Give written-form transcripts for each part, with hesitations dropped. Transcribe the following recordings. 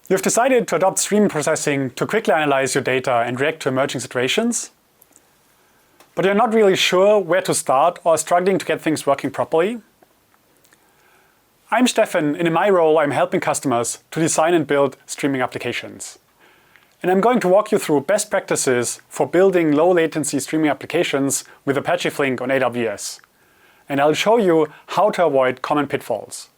You've decided to adopt stream processing to quickly analyze your data and react to emerging situations, but you're not really sure where to start or struggling to get things working properly. I'm Stefan, and in my role I'm helping customers to design and build streaming applications. And I'm going to walk you through best practices for building low latency streaming applications with Apache Flink on AWS. And I'll show you how to avoid common pitfalls.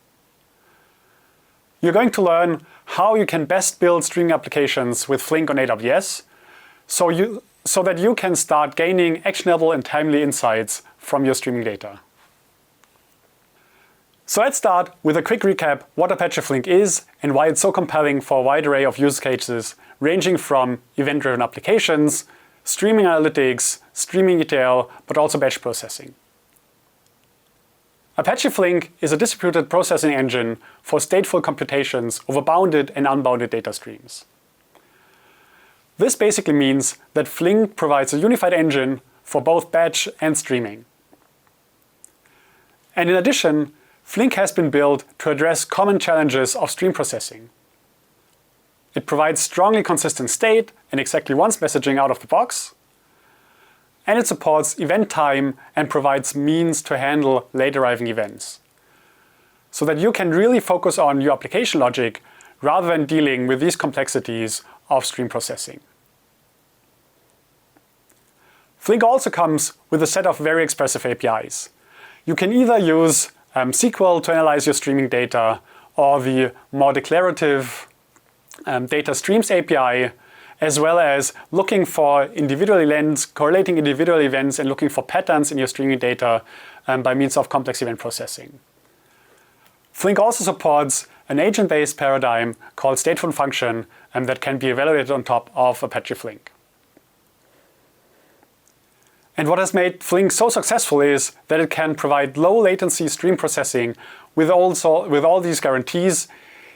You're going to learn how you can best build streaming applications with Flink on AWS so that you can start gaining actionable and timely insights from your streaming data. So let's start with a quick recap what Apache Flink is and why it's so compelling for a wide array of use cases ranging from event-driven applications, streaming analytics, streaming ETL, but also batch processing. Apache Flink is a distributed processing engine for stateful computations over bounded and unbounded data streams. This basically means that Flink provides a unified engine for both batch and streaming. And in addition, Flink has been built to address common challenges of stream processing. It provides strongly consistent state and exactly once messaging out of the box, and it supports event time and provides means to handle late arriving events, so that you can really focus on your application logic rather than dealing with these complexities of stream processing. Flink also comes with a set of very expressive APIs. You can either use SQL to analyze your streaming data, or the more declarative Data Streams API, as well as looking for individual events, correlating individual events, and looking for patterns in your streaming data by means of complex event processing. Flink also supports an agent-based paradigm called stateful function that can be evaluated on top of Apache Flink. And what has made Flink so successful is that it can provide low latency stream processing with all these guarantees,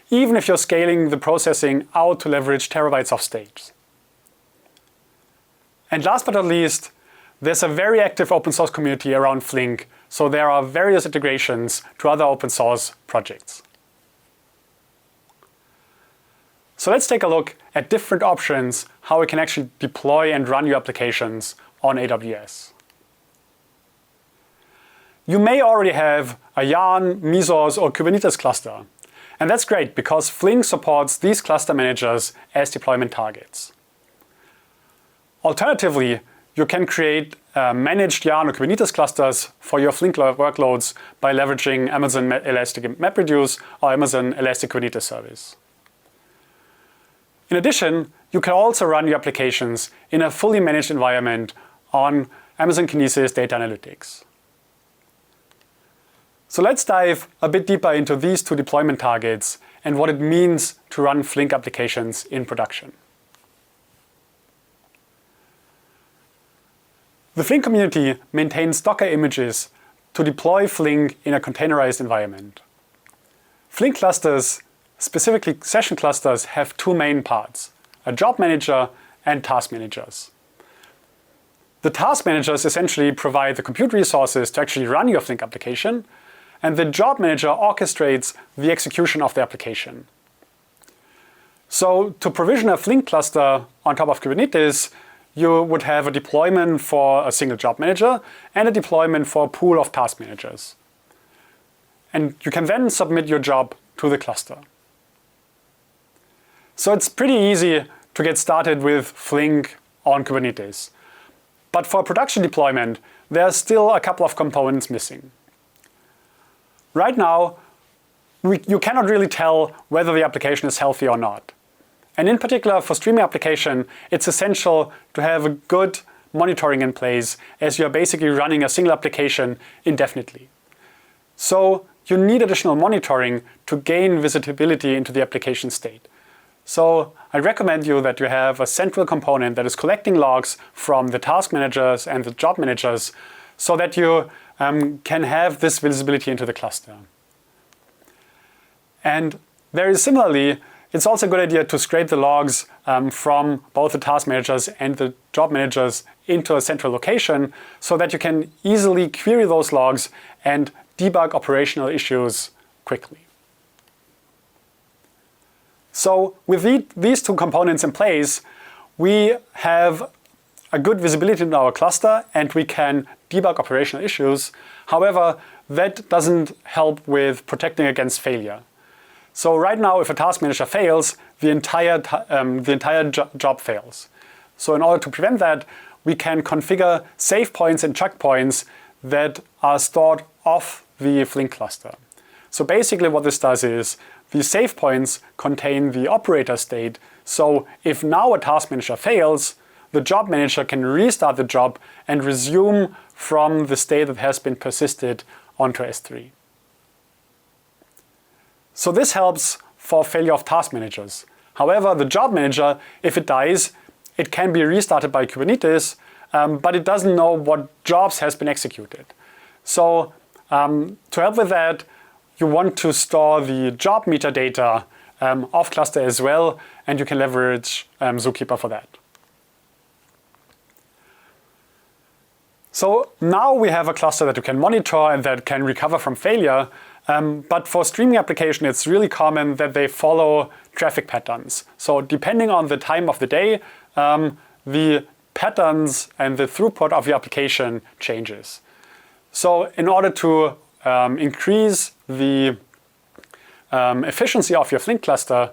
even if you're scaling the processing out to leverage terabytes of state. And last but not least, there's a very active open source community around Flink, so there are various integrations to other open source projects. So let's take a look at different options how we can actually deploy and run your applications on AWS. You may already have a Yarn, Mesos, or Kubernetes cluster. And that's great because Flink supports these cluster managers as deployment targets. Alternatively, you can create managed Yarn or Kubernetes clusters for your Flink workloads by leveraging Amazon Elastic MapReduce or Amazon Elastic Kubernetes Service. In addition, you can also run your applications in a fully managed environment on Amazon Kinesis Data Analytics. So let's dive a bit deeper into these two deployment targets and what it means to run Flink applications in production. The Flink community maintains Docker images to deploy Flink in a containerized environment. Flink clusters, specifically session clusters, have two main parts: a job manager and task managers. The task managers essentially provide the compute resources to actually run your Flink application, and the job manager orchestrates the execution of the application. So to provision a Flink cluster on top of Kubernetes, you would have a deployment for a single job manager and a deployment for a pool of task managers. And you can then submit your job to the cluster. So it's pretty easy to get started with Flink on Kubernetes. But for production deployment, there are still a couple of components missing. Right now, you cannot really tell whether the application is healthy or not. And in particular, for streaming application, it's essential to have a good monitoring in place, as you're basically running a single application indefinitely. So you need additional monitoring to gain visibility into the application state. So I recommend you that you have a central component that is collecting logs from the task managers and the job managers so that you can have this visibility into the cluster. And very similarly, it's also a good idea to scrape the logs from both the task managers and the job managers into a central location so that you can easily query those logs and debug operational issues quickly. So with these two components in place, we have a good visibility in our cluster and we can debug operational issues. However, that doesn't help with protecting against failure. So right now, if a task manager fails, the entire job fails. So in order to prevent that, we can configure save points and checkpoints that are stored off the Flink cluster. So basically what this does is, the save points contain the operator state. So if now a task manager fails, the job manager can restart the job and resume from the state that has been persisted onto S3. So this helps for failure of task managers. However, the job manager, if it dies, it can be restarted by Kubernetes, but it doesn't know what jobs has been executed. So to help with that, you want to store the job metadata off cluster as well, and you can leverage Zookeeper for that. So now we have a cluster that you can monitor and that can recover from failure. But for streaming application, it's really common that they follow traffic patterns. So depending on the time of the day, the patterns and the throughput of your application changes. So in order to increase the efficiency of your Flink cluster,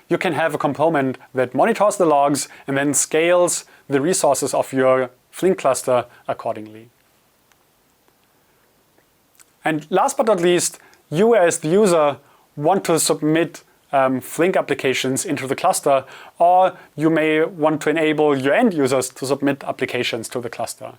you can have a component that monitors the logs and then scales the resources of your Flink cluster accordingly. And last but not least, you as the user want to submit Flink applications into the cluster, or you may want to enable your end users to submit applications to the cluster.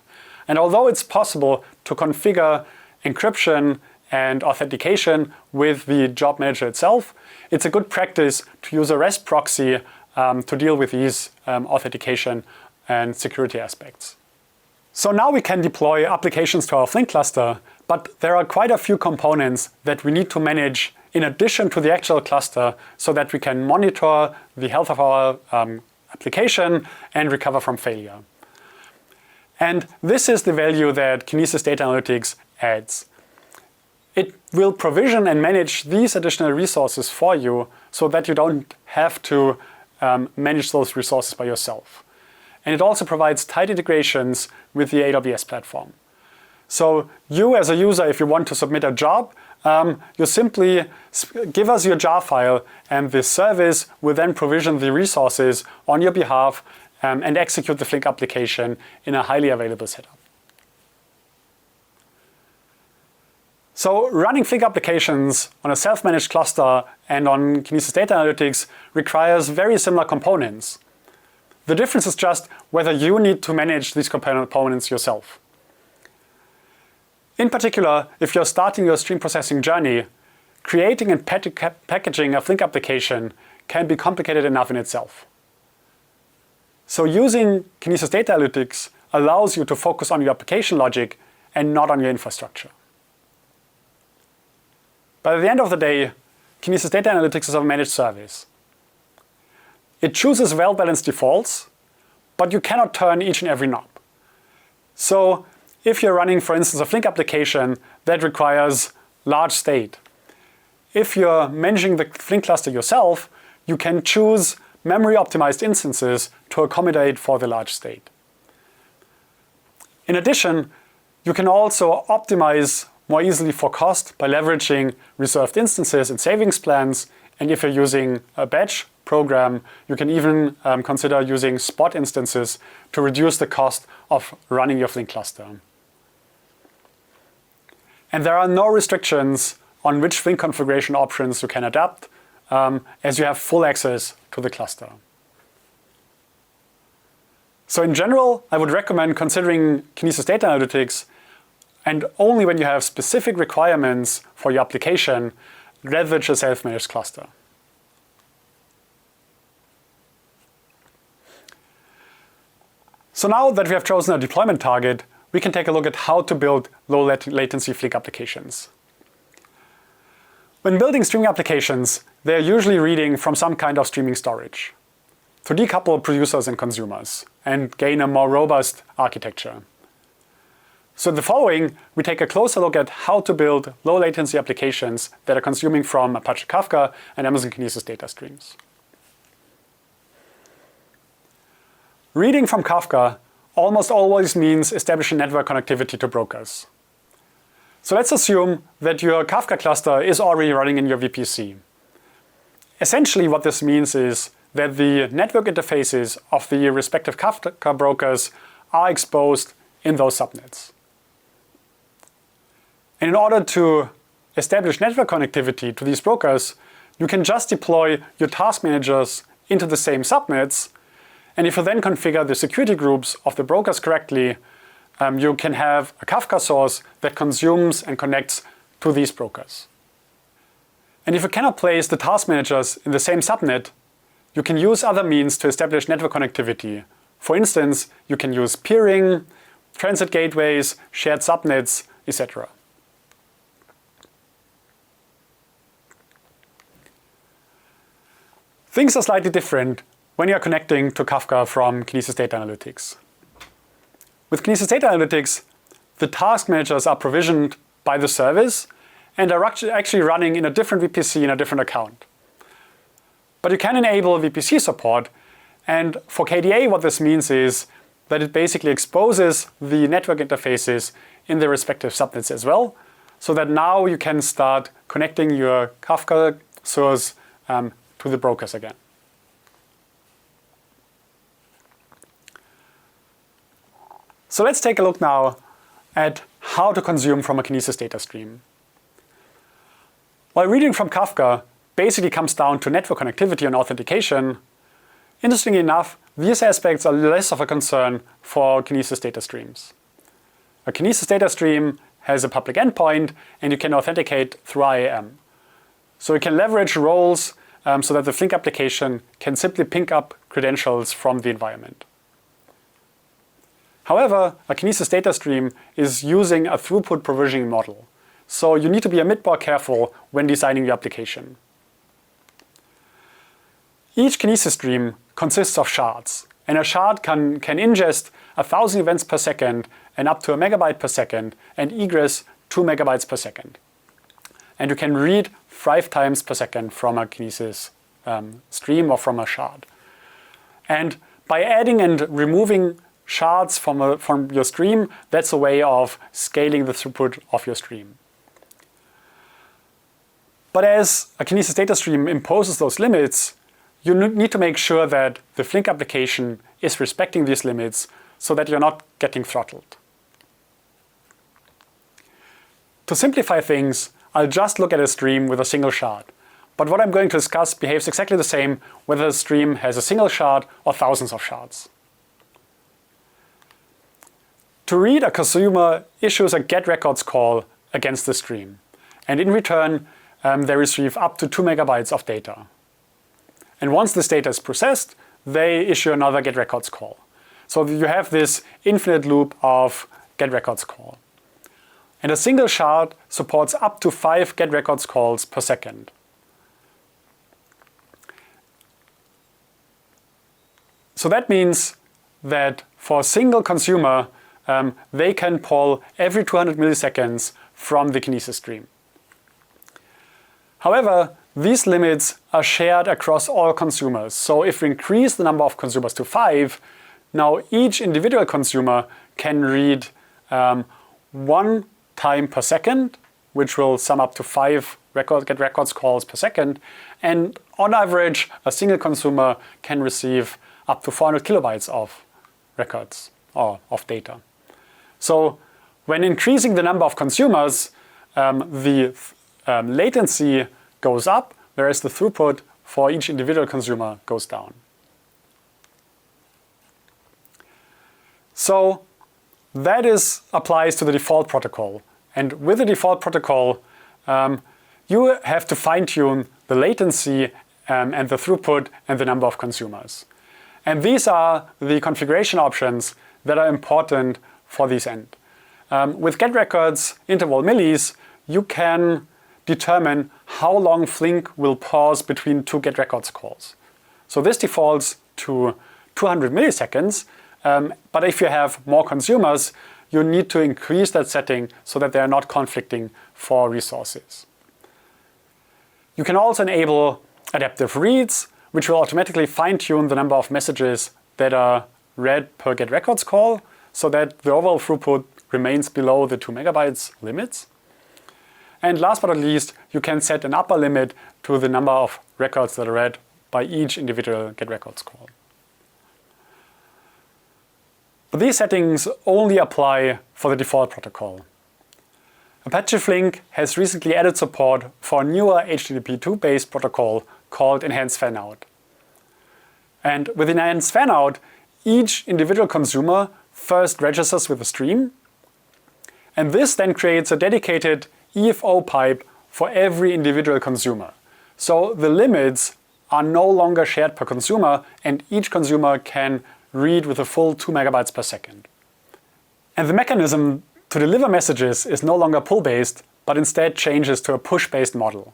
And although it's possible to configure encryption and authentication with the job manager itself, it's a good practice to use a REST proxy to deal with these authentication and security aspects. So now we can deploy applications to our Flink cluster, but there are quite a few components that we need to manage in addition to the actual cluster so that we can monitor the health of our application and recover from failure. And this is the value that Kinesis Data Analytics adds. It will provision and manage these additional resources for you so that you don't have to manage those resources by yourself. And it also provides tight integrations with the AWS platform. So you as a user, if you want to submit a job, you simply give us your jar file and the service will then provision the resources on your behalf and execute the Flink application in a highly available setup. So running Flink applications on a self-managed cluster and on Kinesis Data Analytics requires very similar components. The difference is just whether you need to manage these components yourself. In particular, if you're starting your stream processing journey, creating and packaging a Flink application can be complicated enough in itself. So using Kinesis Data Analytics allows you to focus on your application logic and not on your infrastructure. But at the end of the day, Kinesis Data Analytics is a managed service. It chooses well-balanced defaults, but you cannot turn each and every knob. So if you're running, for instance, a Flink application that requires large state, if you're managing the Flink cluster yourself, you can choose memory-optimized instances to accommodate for the large state. In addition, you can also optimize more easily for cost by leveraging reserved instances and savings plans. And if you're using a batch program, you can even consider using spot instances to reduce the cost of running your Flink cluster. And there are no restrictions on which Flink configuration options you can adapt, as you have full access to the cluster. So in general, I would recommend considering Kinesis Data Analytics, and only when you have specific requirements for your application, leverage a self-managed cluster. So now that we have chosen a deployment target, we can take a look at how to build low latency Flink applications. When building streaming applications, they're usually reading from some kind of streaming storage to decouple producers and consumers and gain a more robust architecture. So in the following, we take a closer look at how to build low latency applications that are consuming from Apache Kafka and Amazon Kinesis Data Streams. Reading from Kafka almost always means establishing network connectivity to brokers. So let's assume that your Kafka cluster is already running in your VPC. Essentially what this means is that the network interfaces of the respective Kafka brokers are exposed in those subnets. And in order to establish network connectivity to these brokers, you can just deploy your task managers into the same subnets, and if you then configure the security groups of the brokers correctly, you can have a Kafka source that consumes and connects to these brokers. And if you cannot place the task managers in the same subnet, you can use other means to establish network connectivity. For instance, you can use peering, transit gateways, shared subnets, etc. Things are slightly different when you are connecting to Kafka from Kinesis Data Analytics. With Kinesis Data Analytics, the task managers are provisioned by the service and are actually running in a different VPC in a different account. But you can enable VPC support, and for KDA what this means is that it basically exposes the network interfaces in the respective subnets as well, so that now you can start connecting your Kafka source to the brokers again. So let's take a look now at how to consume from a Kinesis data stream. While reading from Kafka basically comes down to network connectivity and authentication, interestingly enough, these aspects are less of a concern for Kinesis data streams. A Kinesis data stream has a public endpoint and you can authenticate through IAM. So you can leverage roles so that the Flink application can simply pick up credentials from the environment. However, a Kinesis data stream is using a throughput provisioning model, so you need to be a bit more careful when designing your application. Each Kinesis stream consists of shards, and a shard can ingest 1,000 events per second and up to a megabyte per second, and egress 2 megabytes per second. And you can read 5 times per second from a Kinesis stream or from a shard. And by adding and removing shards from your stream, that's a way of scaling the throughput of your stream. But as a Kinesis data stream imposes those limits, you need to make sure that the Flink application is respecting these limits so that you're not getting throttled. To simplify things, I'll just look at a stream with a single shard. But what I'm going to discuss behaves exactly the same whether the stream has a single shard or thousands of shards. To read, a consumer issues a getRecords call against the stream. And in return, they receive up to 2 megabytes of data. And once this data is processed, they issue another getRecords call. So you have this infinite loop of getRecords call. And a single shard supports up to 5 getRecords calls per second. So that means that for a single consumer, they can pull every 200 milliseconds from the Kinesis stream. However, these limits are shared across all consumers. So if we increase the number of consumers to 5, now each individual consumer can read 1 time per second, which will sum up to 5 getRecords calls per second. And on average, a single consumer can receive up to 400 kilobytes of records or of data. So when increasing the number of consumers, the latency goes up, whereas the throughput for each individual consumer goes down. So that applies to the default protocol. And with the default protocol, you have to fine-tune the latency and the throughput and the number of consumers. And these are the configuration options that are important for this end. With getRecords interval millis, you can determine how long Flink will pause between 2 getRecords calls. So this defaults to 200 milliseconds, but if you have more consumers, you need to increase that setting so that they are not conflicting for resources. You can also enable adaptive reads, which will automatically fine-tune the number of messages that are read per get records call so that the overall throughput remains below the 2 megabytes limits. And last but not least, you can set an upper limit to the number of records that are read by each individual get records call. But these settings only apply for the default protocol. Apache Flink has recently added support for a newer HTTP2 based protocol called Enhanced Fanout. And with Enhanced Fanout, each individual consumer first registers with a stream, and this then creates a dedicated EFO pipe for every individual consumer. So the limits are no longer shared per consumer, and each consumer can read with a full 2 megabytes per second. And the mechanism to deliver messages is no longer pull-based, but instead changes to a push-based model.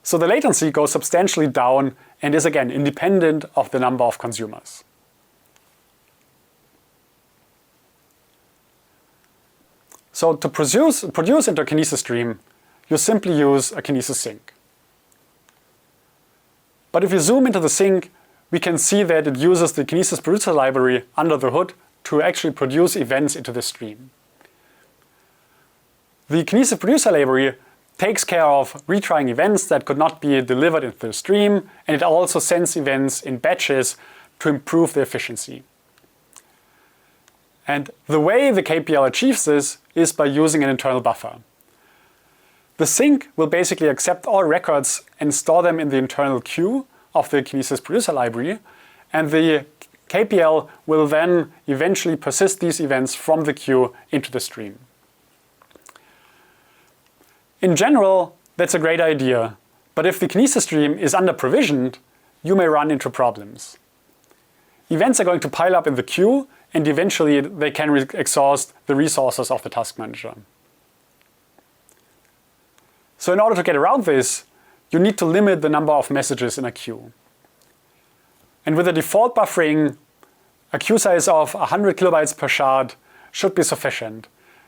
So the latency goes substantially down and is again independent of the number of consumers. So to produce into a Kinesis stream, you simply use a Kinesis sink. But if you zoom into the sink, we can see that it uses the Kinesis producer library under the hood to actually produce events into the stream. The Kinesis producer library takes care of retrying events that could not be delivered into the stream, and it also sends events in batches to improve the efficiency. And the way the KPL achieves this is by using an internal buffer. The sink will basically accept all records and store them in the internal queue of the Kinesis producer library, and the KPL will then eventually persist these events from the queue into the stream. In general, that's a great idea, but if the Kinesis stream is under-provisioned, you may run into problems. Events are going to pile up in the queue, and eventually they can exhaust the resources of the task manager. So in order to get around this, you need to limit the number of messages in a queue. And with the default buffering, a queue size of 100 kilobytes per shard should be sufficient.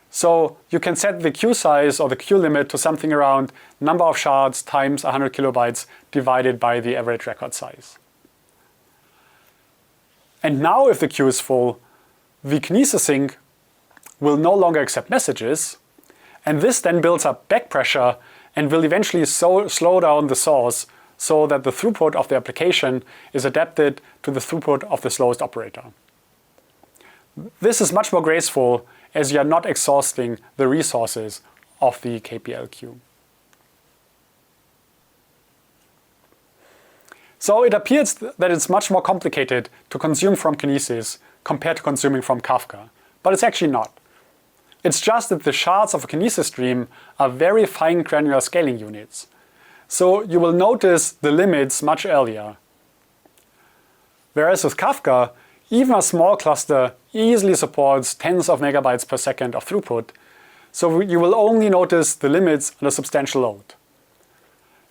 So you can set the queue size or the queue limit to something around number of shards times 100 kilobytes divided by the average record size. And now if the queue is full, the Kinesis sink will no longer accept messages, and this then builds up back pressure and will eventually slow down the source so that the throughput of the application is adapted to the throughput of the slowest operator. This is much more graceful as you are not exhausting the resources of the KPL queue. So it appears that it's much more complicated to consume from Kinesis compared to consuming from Kafka, but it's actually not. It's just that the shards of a Kinesis stream are very fine granular scaling units. So you will notice the limits much earlier. Whereas with Kafka, even a small cluster easily supports tens of megabytes per second of throughput, so you will only notice the limits on a substantial load.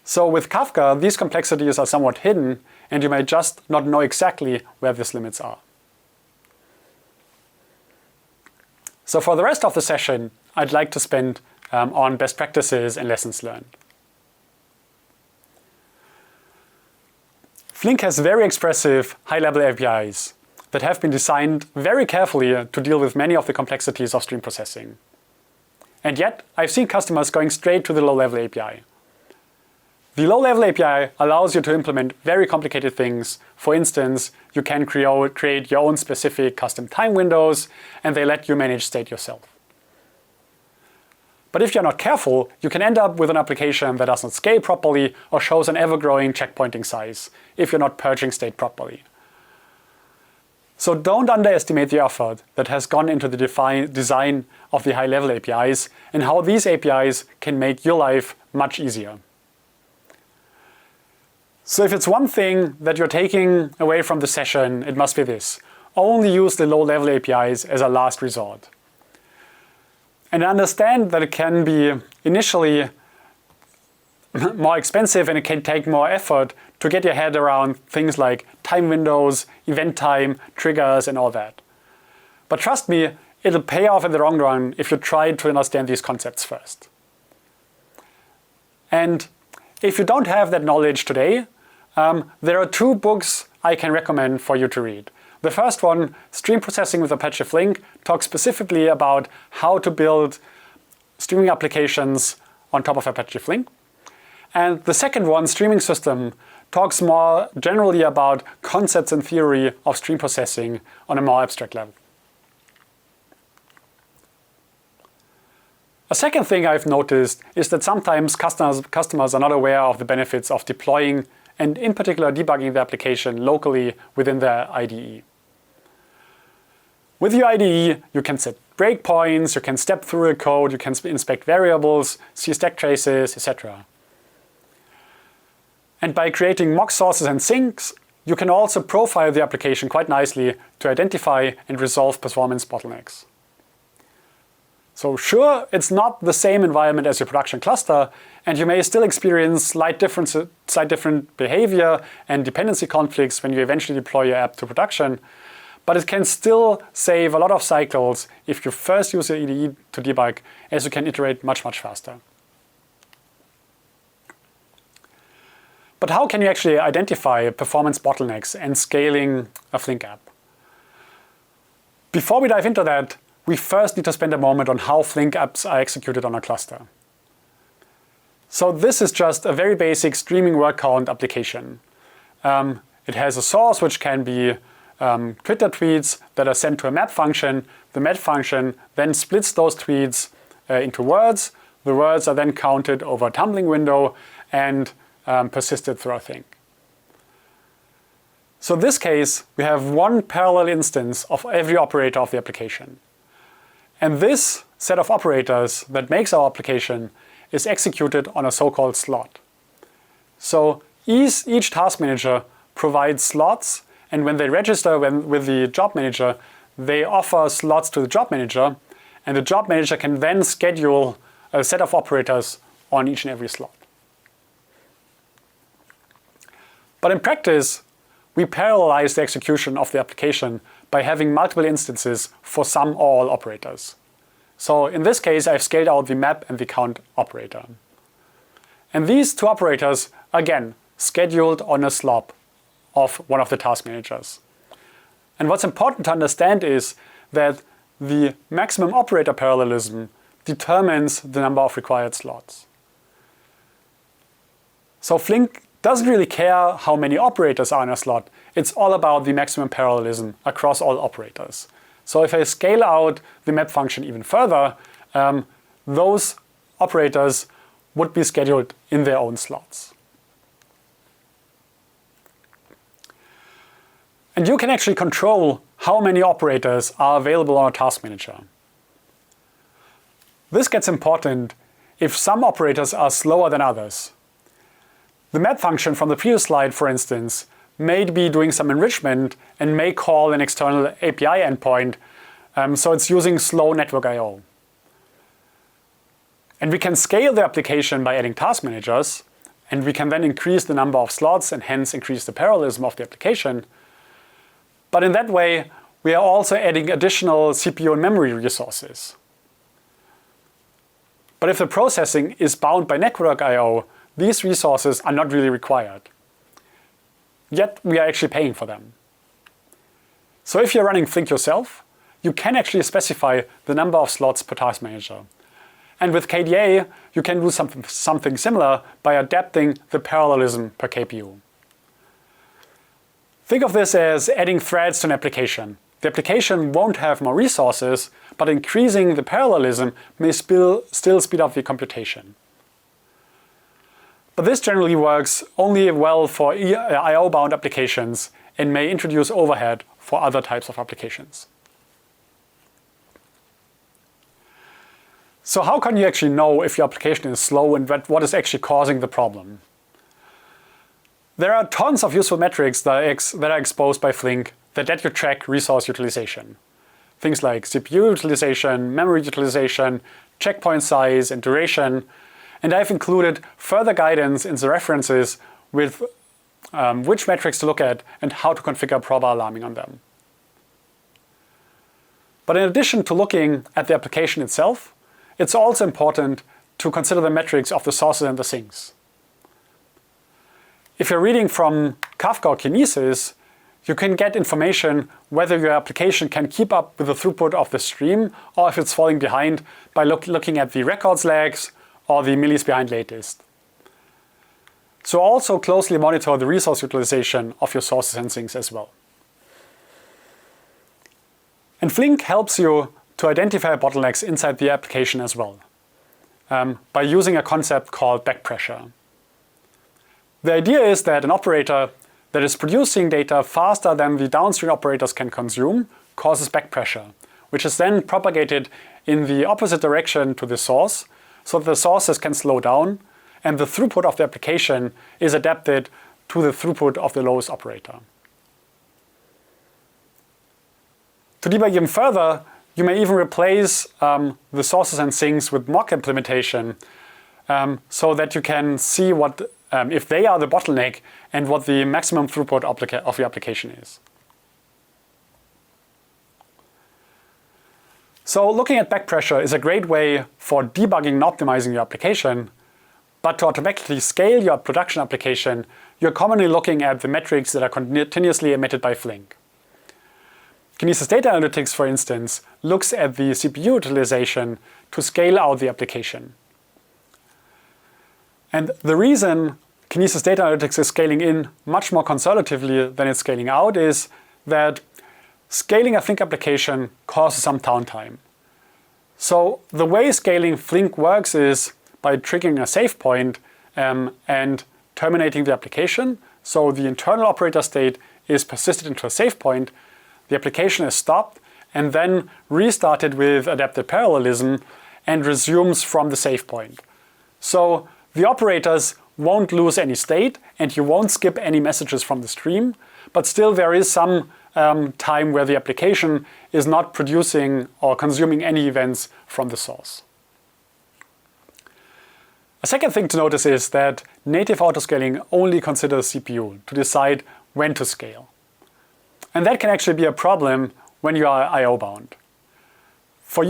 So with Kafka, these complexities are somewhat hidden, and you may just not know exactly where these limits are. So for the rest of the session, I'd like to spend on best practices and lessons learned. Flink has very expressive high-level APIs that have been designed very carefully to deal with many of the complexities of stream processing. And yet, I've seen customers going straight to the low-level API. The low-level API allows you to implement very complicated things. For instance, you can create your own specific custom time windows, and they let you manage state yourself. But if you're not careful, you can end up with an application that does not scale properly or shows an ever-growing checkpointing size if you're not purging state properly. So don't underestimate the effort that has gone into the design of the high-level APIs and how these APIs can make your life much easier. So if it's one thing that you're taking away from the session, it must be this: only use the low-level APIs as a last resort. And understand that it can be initially more expensive and it can take more effort to get your head around things like time windows, event time, triggers, and all that. But trust me, it'll pay off in the long run if you try to understand these concepts first. And if you don't have that knowledge today, there are two books I can recommend for you to read. The first one, stream processing with Apache Flink, talks specifically about how to build streaming applications on top of Apache Flink. And the second one, streaming system, talks more generally about concepts and theory of stream processing on a more abstract level. A second thing I've noticed is that sometimes customers are not aware of the benefits of deploying and in particular debugging the application locally within their IDE. With your IDE, you can set breakpoints, you can step through a code, you can inspect variables, see stack traces, etc. And by creating mock sources and sinks, you can also profile the application quite nicely to identify and resolve performance bottlenecks. So sure, it's not the same environment as your production cluster, and you may still experience slight different behavior and dependency conflicts when you eventually deploy your app to production, but it can still save a lot of cycles if you first use your IDE to debug, as you can iterate much faster. But how can you actually identify performance bottlenecks and scaling a Flink app? Before we dive into that, we first need to spend a moment on how Flink apps are executed on a cluster. So this is just a very basic streaming word count application. It has a source which can be Twitter tweets that are sent to a map function. The map function then splits those tweets into words. The words are then counted over a tumbling window and persisted through a thing. So in this case, we have one parallel instance of every operator of the application. And this set of operators that makes our application is executed on a so-called slot. So each task manager provides slots, and when they register with the job manager, they offer slots to the job manager, and the job manager can then schedule a set of operators on each and every slot. But in practice, we parallelize the execution of the application by having multiple instances for some or all operators. So in this case, I've scaled out the map and the count operator. And these two operators, again, scheduled on a slot of one of the task managers. And what's important to understand is that the maximum operator parallelism determines the number of required slots. So Flink doesn't really care how many operators are in a slot. It's all about the maximum parallelism across all operators. So if I scale out the map function even further, those operators would be scheduled in their own slots. And you can actually control how many operators are available on a task manager. This gets important if some operators are slower than others. The map function from the previous slide, for instance, may be doing some enrichment and may call an external API endpoint, so it's using slow network I/O. And we can scale the application by adding task managers, and we can then increase the number of slots and hence increase the parallelism of the application. But in that way, we are also adding additional CPU and memory resources. But if the processing is bound by network I/O, these resources are not really required. Yet we are actually paying for them. So if you're running Flink yourself, you can actually specify the number of slots per task manager. And with KDA, you can do something similar by adapting the parallelism per KPU. Think of this as adding threads to an application. The application won't have more resources, but increasing the parallelism may still speed up the computation. But this generally works only well for I/O-bound applications and may introduce overhead for other types of applications. So how can you actually know if your application is slow and what is actually causing the problem? There are tons of useful metrics that are exposed by Flink that let you track resource utilization. Things like CPU utilization, memory utilization, checkpoint size, and duration. And I've included further guidance in the references with which metrics to look at and how to configure probe alarming on them. But in addition to looking at the application itself, it's also important to consider the metrics of the sources and the sinks. If you're reading from Kafka or Kinesis, you can get information whether your application can keep up with the throughput of the stream or if it's falling behind by looking at the records lags or the millis behind latest. So also closely monitor the resource utilization of your sources and sinks as well. And Flink helps you to identify bottlenecks inside the application as well, by using a concept called backpressure. The idea is that an operator that is producing data faster than the downstream operators can consume causes backpressure, which is then propagated in the opposite direction to the source, so that the sources can slow down and the throughput of the application is adapted to the throughput of the lowest operator. To debug even further, you may even replace the sources and sinks with mock implementation so that you can see what if they are the bottleneck and what the maximum throughput of your application is. So looking at backpressure is a great way for debugging and optimizing your application, but to automatically scale your production application, you're commonly looking at the metrics that are continuously emitted by Flink. Kinesis Data Analytics, for instance, looks at the CPU utilization to scale out the application. And the reason Kinesis Data Analytics is scaling in much more conservatively than it's scaling out is that scaling a Flink application causes some downtime. So the way scaling Flink works is by triggering a save point and terminating the application. So the internal operator state is persisted into a save point, the application is stopped and then restarted with adaptive parallelism and resumes from the save point. So the operators won't lose any state and you won't skip any messages from the stream, but still there is some time where the application is not producing or consuming any events from the source. A second thing to notice is that native autoscaling only considers CPU to decide when to scale. And that can actually be a problem when you are I/O bound. For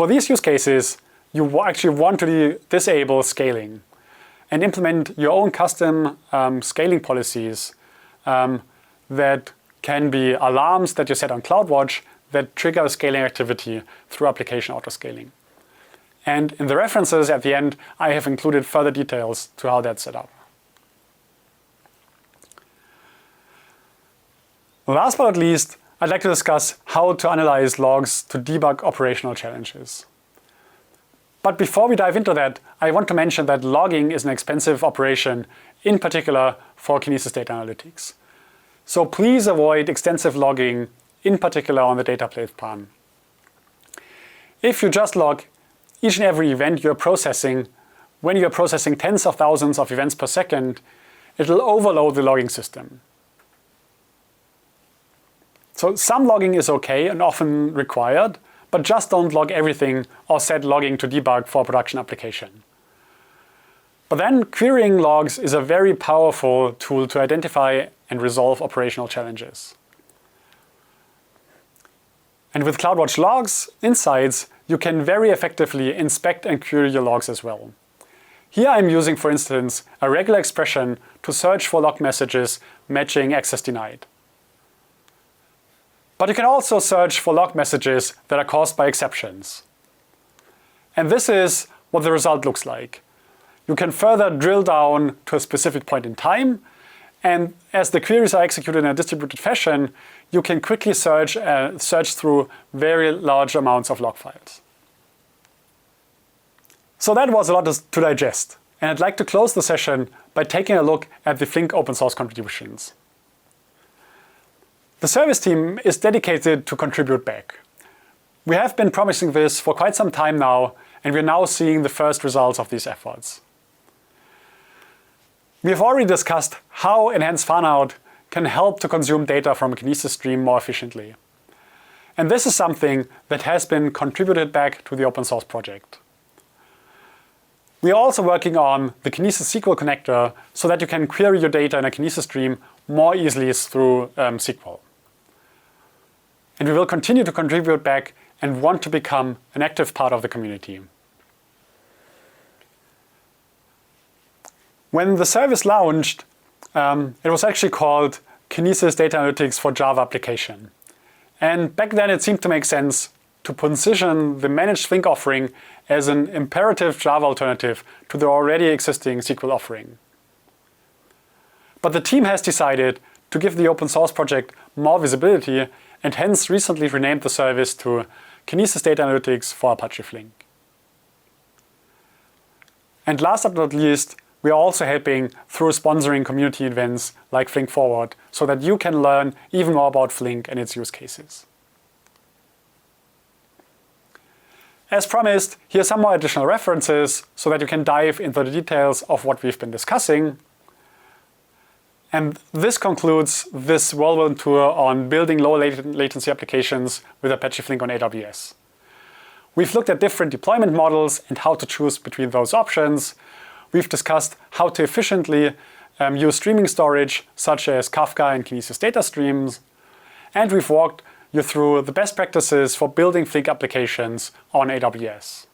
these use cases, you actually want to disable scaling and implement your own custom scaling policies that can be alarms that you set on CloudWatch that trigger scaling activity through application autoscaling. And in the references at the end, I have included further details to how that's set up. Last but not least, I'd like to discuss how to analyze logs to debug operational challenges. But before we dive into that, I want to mention that logging is an expensive operation, in particular for Kinesis Data Analytics. So please avoid extensive logging, in particular on the data plane plan. If you just log each and every event you're processing, when you're processing tens of thousands of events per second, it'll overload the logging system. So some logging is okay and often required, but just don't log everything or set logging to debug for a production application. But then querying logs is a very powerful tool to identify and resolve operational challenges. And with CloudWatch Logs Insights, you can very effectively inspect and query your logs as well. Here I'm using, for instance, a regular expression to search for log messages matching access denied. But you can also search for log messages that are caused by exceptions. And this is what the result looks like. You can further drill down to a specific point in time, and as the queries are executed in a distributed fashion, you can quickly search through very large amounts of log files. So that was a lot to digest, and I'd like to close the session by taking a look at the Flink open source contributions. The service team is dedicated to contribute back. We have been promising this for quite some time now, and we're now seeing the first results of these efforts. We have already discussed how enhanced fanout can help to consume data from a Kinesis stream more efficiently. And this is something that has been contributed back to the open source project. We are also working on the Kinesis SQL connector so that you can query your data in a Kinesis stream more easily through SQL. And we will continue to contribute back and want to become an active part of the community. When the service launched, it was actually called Kinesis Data Analytics for Java application. And back then it seemed to make sense to position the managed Flink offering as an imperative Java alternative to the already existing SQL offering. But the team has decided to give the open source project more visibility and hence recently renamed the service to Kinesis Data Analytics for Apache Flink. And last but not least, we are also helping through sponsoring community events like Flink Forward so that you can learn even more about Flink and its use cases. As promised, here are some more additional references so that you can dive into the details of what we've been discussing. And this concludes this whirlwind tour on building low latency applications with Apache Flink on AWS. We've looked at different deployment models and how to choose between those options. We've discussed how to efficiently use streaming storage such as Kafka and Kinesis Data Streams. And we've walked you through the best practices for building Flink applications on AWS.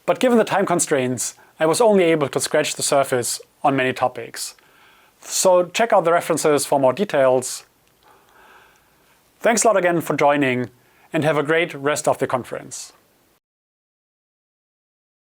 But given the time constraints, I was only able to scratch the surface on many topics. So check out the references for more details. Thanks a lot again for joining and have a great rest of the conference.